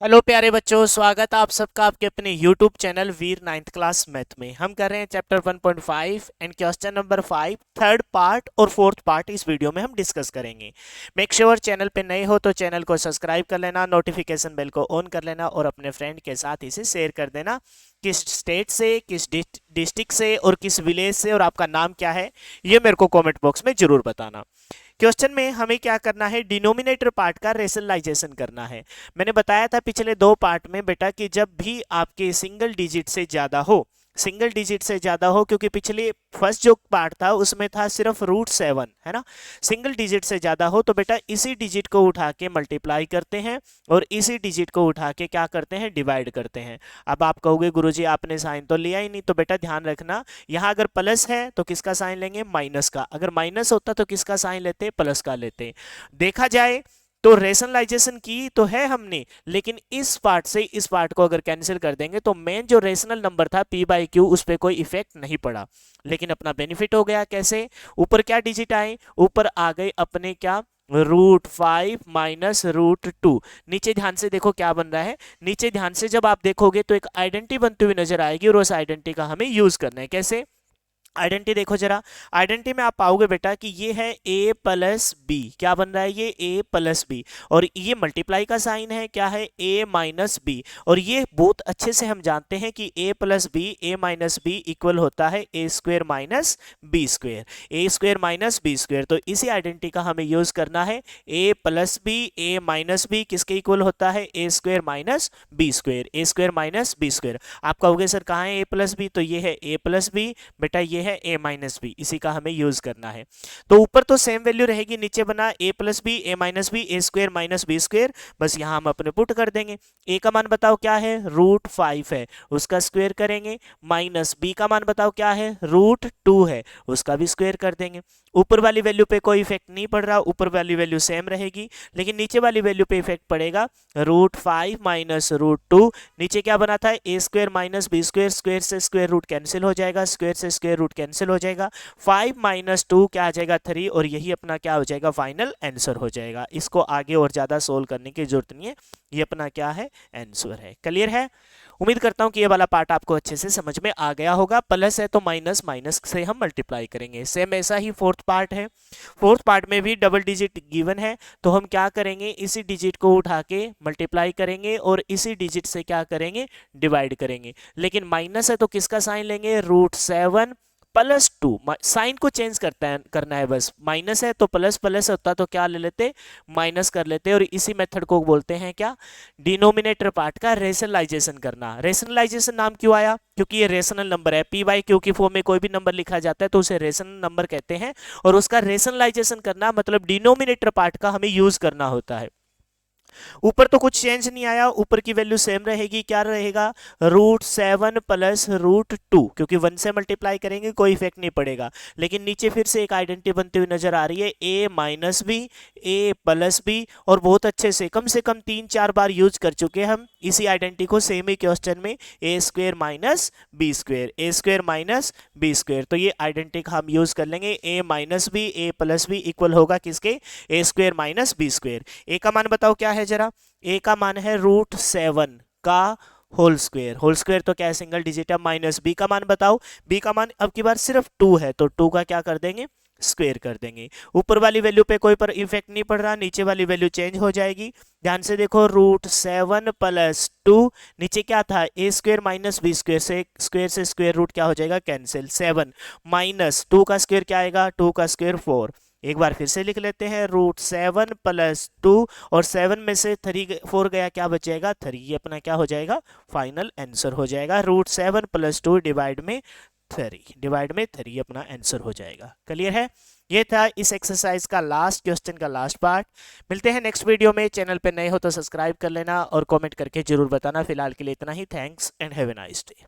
Hello प्यारे बच्चों, स्वागत है आप सबका आपके अपने यूट्यूब चैनल वीर नाइन्थ क्लास मैथ में। हम कर रहे हैं chapter 1.5 and question number 5 third part और फोर्थ पार्ट इस वीडियो में हम डिस्कस करेंगे। मेक श्योर चैनल पे नए हो तो चैनल को सब्सक्राइब कर लेना, नोटिफिकेशन बेल को ऑन कर लेना और अपने फ्रेंड के साथ इसे शेयर कर देना। किस स्टेट से, किस डिस्ट्रिक्ट से और किस विलेज से और आपका नाम क्या है, ये मेरे को कॉमेंट बॉक्स में जरूर बताना। क्वेश्चन में हमें क्या करना है, डिनोमिनेटर पार्ट का रेशनलाइजेशन करना है। मैंने बताया था पिछले दो पार्ट में बेटा कि जब भी आपके सिंगल डिजिट से ज्यादा हो, सिंगल डिजिट से ज्यादा हो, क्योंकि पिछले फर्स्ट जो पार्ट था उसमें था सिर्फ √7 है ना। सिंगल डिजिट से ज्यादा हो तो बेटा इसी डिजिट को उठा के मल्टीप्लाई करते हैं और इसी डिजिट को उठा के क्या करते हैं, डिवाइड करते हैं। अब आप कहोगे गुरुजी आपने साइन तो लिया ही नहीं, तो बेटा ध्यान रखना, यहां अगर प्लस है तो किसका साइन लेंगे, माइनस का। अगर माइनस होता तो किसका साइन लेते, प्लस का लेते। देखा जाए तो रेशनलाइजेशन की तो है हमने, लेकिन इस पार्ट से इस पार्ट को अगर कैंसिल कर देंगे तो मेन जो रेशनल नंबर था p/q उस पर कोई इफेक्ट नहीं पड़ा, लेकिन अपना बेनिफिट हो गया। कैसे, ऊपर क्या डिजिट आए, ऊपर आ गए अपने क्या, √5 माइनस √2। नीचे ध्यान से देखो क्या बन रहा है, नीचे ध्यान से जब आप देखोगे तो एक आइडेंटिटी बनती हुई नजर आएगी और उस आइडेंटिटी का हमें यूज करना है। कैसे, आइडेंटिटी देखो जरा, आइडेंटिटी में आप पाओगे बेटा कि ये है a प्लस बी। क्या बन रहा है, ये a प्लस बी, और ये मल्टीप्लाई का साइन है, क्या है, a माइनस बी। और ये बहुत अच्छे से हम जानते हैं कि a plus B, a minus B equal होता है a square minus B square, a square minus B square. तो इसी आइडेंटिटी का हमें यूज करना है। a plus B, a minus B किसके इक्वल होता है, a square minus B square, a square minus B square. आप कहोगे सर कहाँ है a प्लस बी, तो ये है a प्लस बी, बेटा ये है a माइनस बी, इसी का हमें यूज करना है। तो ऊपर तो सेम वैल्यू रहेगी, नीचे बना a plus B, a minus B, a square minus B square, बस यहां हम अपने पुट कर देंगे। a का मान बताओ क्या है, √5 है, उसका स्क्वेयर करेंगे, माइनस b का मान बताओ क्या है, √2 है, उसका भी स्क्वेयर कर देंगे। ऊपर वाली वैल्यू पे कोई इफेक्ट नहीं पड़ रहा, ऊपर वाली वैल्यू सेम रहेगी, लेकिन नीचे वाली वैल्यू पे इफेक्ट पड़ेगा, √5 माइनस √2। नीचे क्या बना था, a square minus B square, square से स्क्वेयर रूट कैंसिल हो जाएगा, स्क्वेयर से स्क्वेयर रूट कैंसिल हो जाएगा, 5 माइनस 2 क्या आ जाएगा, 3, और यही अपना क्या हो जाएगा, फाइनल आंसर हो जाएगा। इसको आगे और ज्यादा सोल्व करने की जरूरत नहीं है, ये अपना क्या है, आंसर है। क्लियर है, उम्मीद करता हूं कि ये वाला पार्ट आपको अच्छे से समझ में आ गया होगा। प्लस है तो माइनस, माइनस से हम मल्टीप्लाई करेंगे। सेम ऐसा ही फोर्थ पार्ट है, फोर्थ पार्ट में भी डबल डिजिट गिवन है, तो हम क्या करेंगे, इसी डिजिट को उठा के मल्टीप्लाई करेंगे और इसी डिजिट से क्या करेंगे, डिवाइड करेंगे। लेकिन माइनस है तो किसका साइन लेंगे, √7 प्लस 2। साइन को चेंज करना है बस, माइनस है तो प्लस, प्लस होता तो क्या ले लेते, माइनस कर लेते, और इसी मेथड को बोलते हैं क्या, डिनोमिनेटर पार्ट का रेशनलाइजेशन करना। रेशनलाइजेशन नाम क्यों आया, क्योंकि ये रेशनल नंबर है, p/q की फॉर्म में कोई भी नंबर लिखा जाता है तो उसे रेशनल नंबर कहते हैं, और उसका रेशनलाइजेशन करना मतलब डिनोमिनेटर पार्ट का हमें यूज करना होता है। ऊपर तो कुछ चेंज नहीं आया, ऊपर की वैल्यू सेम रहेगी, क्या रहेगा, √7 प्लस √2, क्योंकि 1 से मल्टीप्लाई करेंगे कोई इफेक्ट नहीं पड़ेगा। लेकिन नीचे फिर से एक आइडेंटिटी बनती हुई नजर आ रही है, a minus B, a plus B, और बहुत अच्छे से कम 3-4 बार यूज कर चुके हम इसी आइडेंटिटी को सेम ही क्वेश्चन में, a square minus B square, a square minus B square. तो ये आइडेंटिटी हम यूज कर लेंगे, a minus B, a plus B equal होगा किसके, a square minus B square. a का मान बताओ क्या है जरा, a का मान है √7 का होल स्क्वेयर, होल स्क्वेयर तो क्या है, सिंगल डिजिट है, माइनस b का मान बताओ, b का मान अब की बार सिर्फ 2 है तो 2 का क्या कर देंगे, स्क्वेयर कर देंगे। ऊपर वाली वैल्यू पे कोई पर इफेक्ट नहीं पड़ रहा, नीचे वाली वैल्यू चेंज हो जाएगी। ध्यान से देखो, √7 प्लस 2, नीचे क्या था, a square minus B square, से स्क्वेयर रूट क्या हो जाएगा, कैंसिल, 7 माइनस 2 का स्क्वेयर क्या आएगा, 2 का स्क्वेयर 4। एक बार फिर से लिख लेते हैं, √7 प्लस 2, और 7 में से 4 गया, क्या बचेगा, 3। ये अपना क्या हो जाएगा, फाइनल आंसर हो जाएगा, √7 प्लस 2 डिवाइड में 3 अपना आंसर हो जाएगा। क्लियर है, ये था इस एक्सरसाइज का लास्ट क्वेश्चन का लास्ट पार्ट। मिलते हैं नेक्स्ट वीडियो में, चैनल पे नए हो तो सब्सक्राइब कर लेना और कमेंट करके जरूर बताना। फिलहाल के लिए इतना ही, thanks and have a nice day.